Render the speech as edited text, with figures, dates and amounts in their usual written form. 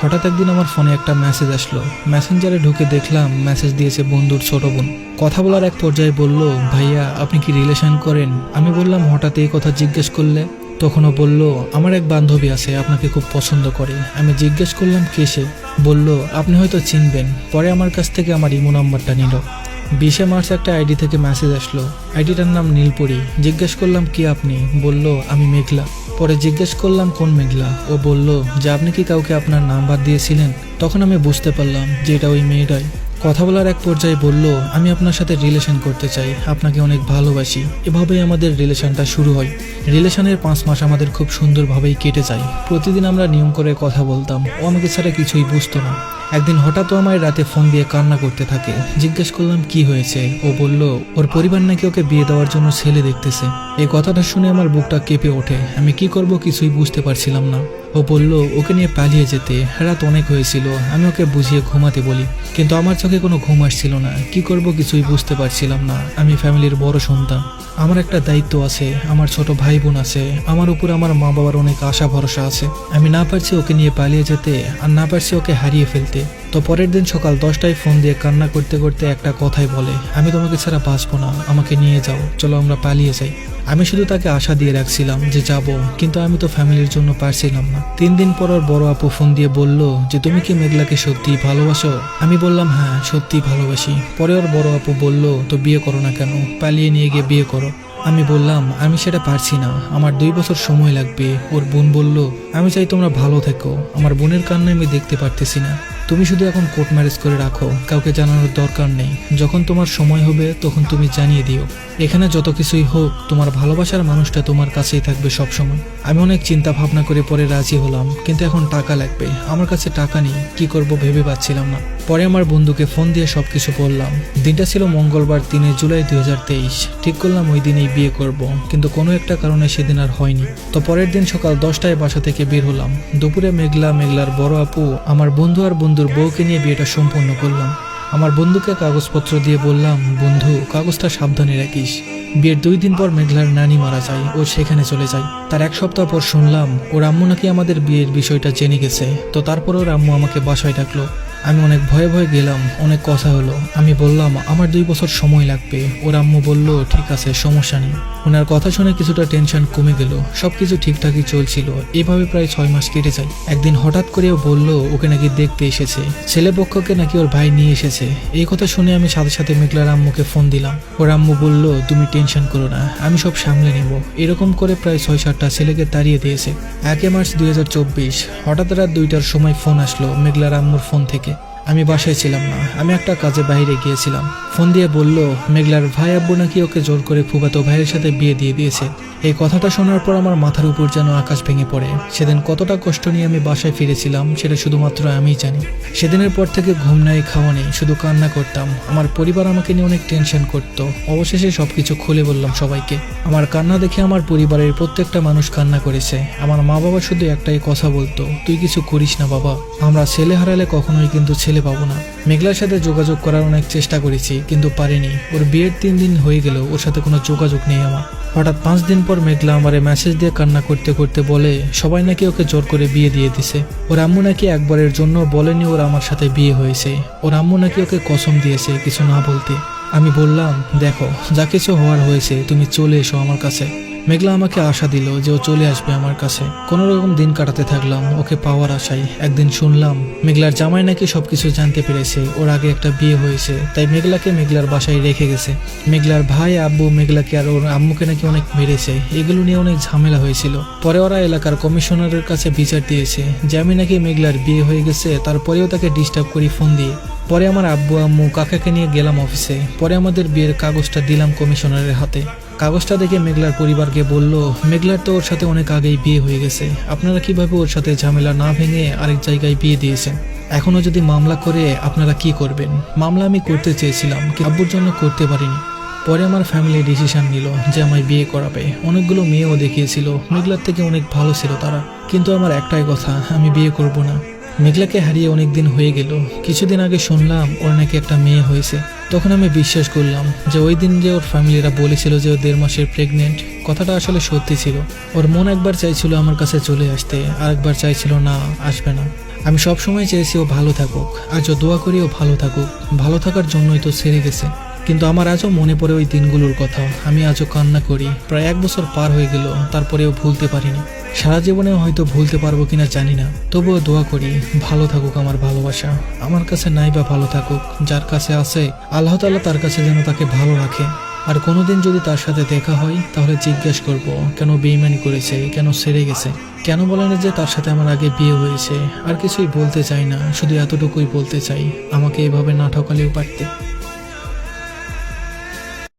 হঠাৎ একদিন আমার ফোনে একটা মেসেজ আসলো। মেসেঞ্জারে ঢুকে দেখলাম মেসেজ দিয়েছে বন্ধুর ছোট বোন। কথা বলার এক পর্যায়ে বলল, ভাইয়া আপনি কি রিলেশন করেন? আমি বললাম, হঠাৎ এই কথা জিজ্ঞেস করলে? তখনও বলল, আমার এক বান্ধবী আছে, আপনাকে খুব পছন্দ করে। আমি জিজ্ঞেস করলাম কে সে? বলল, আপনি হয়তো চিনবেন। পরে আমার কাছ থেকে আমার ইমো নাম্বারটা নিল। 20 মার্চ একটা আইডি থেকে মেসেজ আসলো। আইডিটার নাম নীলপরি। জিজ্ঞেস করলাম কি আপনি? বলল, আমি মেঘলা। পরে জিজ্ঞেস করলাম কোন মেঘলা? ও বলল যে আপনি কি কাউকে আপনার নাম্বার দিয়েছিলেন? তখন আমি বুঝতে পারলাম যে এটা ওই মেয়েটাই। কথা বলার এক পর্যায়ে বলল, আমি আপনার সাথে রিলেশন করতে চাই, আপনাকে অনেক ভালোবাসি। এভাবেই আমাদের রিলেশনটা শুরু হয়। রিলেশনের 5 মাস আমাদের খুব সুন্দরভাবেই কেটে যায়। প্রতিদিন আমরা নিয়ম করে কথা বলতাম। ও আমাকে ছাড়া কিছুই বুঝতো না। একদিন হঠাৎ ও আমায় রাতে ফোন দিয়ে কান্না করতে থাকে। জিজ্ঞেস করলাম কি হয়েছে? ও বলল, ওর পরিবার নাকি ওকে বিয়ে দেওয়ার জন্য ছেলে দেখতেছে। এই কথাটা শুনে আমার বুকটা কেঁপে ওঠে। আমি কি করব কিছুই বুঝতে পারছিলাম না। ও বলল ওকে নিয়ে পালিয়ে যেতে। রাত অনেক হয়েছিল। আমি ওকে বুঝিয়ে ঘুমাতে বলি, কিন্তু আমার চোখে কোনো ঘুম আসছিল না। কি করব কিছুই বুঝতে পারছিলাম না। আমি ফ্যামিলির বড় সন্তান, আমার একটা দায়িত্ব আছে, আমার ছোট ভাই বোন আছে, আমার উপর আমার মা বাবার অনেক আশা ভরসা আছে। আমি না পারছি ওকে নিয়ে পালিয়ে যেতে, আর না পারছি ওকে হারিয়ে ফেলতে। তো পরের দিন সকাল 10টায় ফোন দিয়ে কান্না করতে করতে একটা কথাই বলে, আমি তোমাকে ছাড়া বাঁচবো না, আমাকে নিয়ে যাও, চলো আমরা পালিয়ে যাই। আমি শুধু তাকে আশা দিয়ে রাখছিলাম যে যাব, কিন্তু আমি তো ফ্যামিলির জন্য পারছিলাম না। 3 দিন পর ওর বড় আপু ফোন দিয়ে বলল যে তুমি কি মেঘলাকে সত্যিই ভালোবাসো? আমি বললাম হ্যাঁ, সত্যিই ভালোবাসি। পরে ওর বড় আপু বলল তো বিয়ে করো না কেন? পালিয়ে নিয়ে গিয়ে বিয়ে করো। আমি বললাম আমি সেটা পারছি না, আমার 2 বছর সময় লাগবে। ওর বোন বলল, আমি চাই তোমরা ভালো থেকো, আমার বোনের কান্না আমি দেখতে পারতেছি না। তুমি শুধু এখন কোর্ট ম্যারেজ করে রাখো, কাউকে জানানোর দরকার নেই। যখন তোমার সময় হবে তখন তুমি জানিয়ে দিও। এখানে যত কিছুই হোক, তোমার ভালোবাসার মানুষটা তোমার কাছেই থাকবে সব সময়। আমি অনেক চিন্তা ভাবনা করে পরে রাজি হলাম, কিন্তু এখন টাকা লাগবে। আমার কাছে টাকা নেই, কি করব ভেবে পাচ্ছিলাম না। পরে আমার বন্ধুকে ফোন দিয়ে সবকিছু বললাম। দিনটা ছিল মঙ্গলবার 3 জুলাই 2023। ঠিক করলাম ওই দিনেই বিয়ে করব, কিন্তু কোনো একটা কারণে সেদিন আর হয়নি। তো পরের দিন সকাল 10টায় বাসা থেকে বের হলাম। দুপুরে মেঘলার বড় আপু, আমার বন্ধু আর বন্ধুর বউকে নিয়ে বিয়েটা সম্পন্ন করলাম। আমার বন্ধুকে কাগজপত্র দিয়ে বললাম, বন্ধু কাগজটা সাবধানে রাখিস। বিয়ের 2 দিন পর মেঘলার নানি মারা যায়, ও সেখানে চলে যায়। তার 1 সপ্তাহ পর শুনলাম ওর আম্মু নাকি আমাদের বিয়ের বিষয়টা জেনে গেছে। তো তারপর ওর আম্মু আমাকে বাসায় ডাকলো। আমি অনেক ভয়ে ভয়ে গেলাম, অনেক কথা হলো। আমি বললাম আমার 2 বছর সময় লাগবে। ওর আম্মু বলল ঠিক আছে, সমস্যা নেই। ওনার কথা শুনে কিছুটা টেনশন কমে গেল। সবকিছু ঠিকঠাকই চলছিল। এভাবে প্রায় 6 মাস কেটে যায়। একদিন হঠাৎ করে ও বলল ওকে নাকি দেখতে এসেছে, ছেলে পক্ষকে নাকি ওর ভাই নিয়ে এসেছে। এই কথা শুনে আমি সাথে সাথে মেঘলার আম্মুকে ফোন দিলাম। ওর আম্মু বলল তুমি টেনশন করো না, আমি সব সামলে নেব। এরকম করে প্রায় 6-7টা ছেলেকে তাড়িয়ে দিয়েছে। 1 মার্চ 2024 হঠাৎ রাত 2টার সময় ফোন আসলো মেঘলার আম্মুর ফোন থেকে। আমি বাসায় ছিলাম না, আমি একটা কাজে বাইরে গিয়েছিলাম। ফোন দিয়ে বলল মেঘলার ভাই আব্বু নাকি ওকে জোর করে ফুফাতো ভাইয়ের সাথে বিয়ে দিয়ে দিয়েছে। এই কথাটা শোনার পর আমার মাথার উপর যেন আকাশ ভেঙে পড়ে। সেদিন কতটা কষ্ট নিয়ে আমি বাসায় ফিরেছিলাম সেটা শুধুমাত্র আমিই জানি। সেদিনের পর থেকে ঘুম নাই, খাওয়া নেই, শুধু কান্না করতাম। আমার পরিবার আমাকে নিয়ে অনেক টেনশন করতো। অবশেষে সবকিছু খুলে বললাম সবাইকে। আমার কান্না দেখে আমার পরিবারের প্রত্যেকটা মানুষ কান্না করেছে। আমার মা বাবা শুধু একটাই কথা বলতো, তুই কিছু করিস না বাবা, আমরা ছেলে হারালে কখনোই কিন্তু ছেলে পাবো না। মেঘলার সাথে যোগাযোগ করার অনেক চেষ্টা করেছি, কিন্তু পারিনি। ওর বিয়ের 3 দিন হয়ে গেল, ওর সাথে কোনো যোগাযোগ নেই আমার। হঠাৎ 5 দিন পর মেঘলা আমারে মেসেজ দিয়ে কান্না করতে করতে বলে সবাই নাকি ওকে জোর করে বিয়ে দিয়ে দিছে। ওর আম্মু নাকি একবারের জন্য বলেনি ওর আমার সাথে বিয়ে হয়েছে। ওর আম্মু নাকি ওকে কসম দিয়েছে কিছু না বলতে। আমি বললাম দেখো, যা কিছু হওয়ার হয়েছে, তুমি চলে এসো আমার কাছে। মেঘলা আমাকে আশা দিল যে ও চলে আসবে আমার কাছে। কোনো রকম দিন কাটাতে থাকলাম ওকে পাওয়ার আশায়। একদিন শুনলাম মেঘলার জামাই নাকি সবকিছু জানতে পেরেছে, ওর আগে একটা বিয়ে হয়েছে, তাই মেঘলাকে মেঘলার বাসায় রেখে গেছে। মেঘলার ভাই আব্বু মেঘলাকে আর ওর আম্মুকে নাকি অনেক মেরেছে। এগুলো নিয়ে অনেক ঝামেলা হয়েছিল। পরে ওরা এলাকার কমিশনারের কাছে বিচার দিয়েছে যে আমি নাকি মেঘলার বিয়ে হয়ে গেছে, তারপরেও তাকে ডিস্টার্ব করি ফোন দিয়ে। পরে আমার আব্বু আম্মু কাকাকে নিয়ে গেলাম অফিসে। পরে আমাদের বিয়ের কাগজটা দিলাম কমিশনারের হাতে। কাগজটা দেখে মেঘলার পরিবারকে বলল মেঘলার তো ওর সাথে অনেক আগেই বিয়ে হয়ে গেছে, আপনারা কিভাবে ওর সাথে ঝামেলা না ভেঙে আরেক জায়গায় বিয়ে দিয়েছেন? এখনো যদি মামলা করে আপনারা কি করবেন? মামলা আমি করতে চেয়েছিলাম, কিন্তু আব্বুর জন্য করতে পারিনি। পরে আমার ফ্যামিলি ডিসিশন নিল যে আমায় বিয়ে করাবে। অনেকগুলো মেয়েও দেখিয়েছিল, মেঘলার থেকে অনেক ভালো ছিল তারা, কিন্তু আমার একটাই কথা, আমি বিয়ে করব না। মেঘলাকে হারিয়ে অনেক দিন হয়ে গেল। কিছুদিন আগে শুনলাম ওর নাকি একটা মেয়ে হয়েছে। তখন আমি বিশ্বাস করলাম যে ওই দিন যে ওর ফ্যামিলিরা বলেছিল যে ও 1.5 মাসের প্রেগনেন্ট, কথাটা আসলে সত্যি ছিল। ওর মন একবার চাইছিল আমার কাছে চলে আসতে, আরেকবার চাইছিল না, আসবে না। আমি সবসময় চেয়েছি ও ভালো থাকুক, আজও দোয়া করি ও ভালো থাকুক। ভালো থাকার জন্যই তো ছেড়ে গেছে। কিন্তু আমার আজও মনে পড়ে ওই দিনগুলোর কথা। আমি আজও কান্না করি। প্রায় 1 বছর পার হয়ে গেল, তারপরেও ভুলতে পারিনি। সারা জীবনে হয়তো ভুলতে পারবো কিনা জানি না, তবুও দোয়া করি ভালো থাকুক আমার ভালোবাসা। আমার কাছে নাই বা ভালো থাকুক, যার কাছে আছে আল্লাহ তাআলা তার কাছে যেন তাকে ভালো রাখে। আর কোনোদিন যদি তার সাথে দেখা হয় তাহলে জিজ্ঞেস করব কেন বেইমানি করেছে, কেন ছেড়ে গেছে, কেন বলে না যে তার সাথে আমার আগে বিয়ে হয়েছে। আর কিছুই বলতে চাই না, শুধু এতটুকুই বলতে চাই আমাকে এভাবে না ঠকালেও পারতে।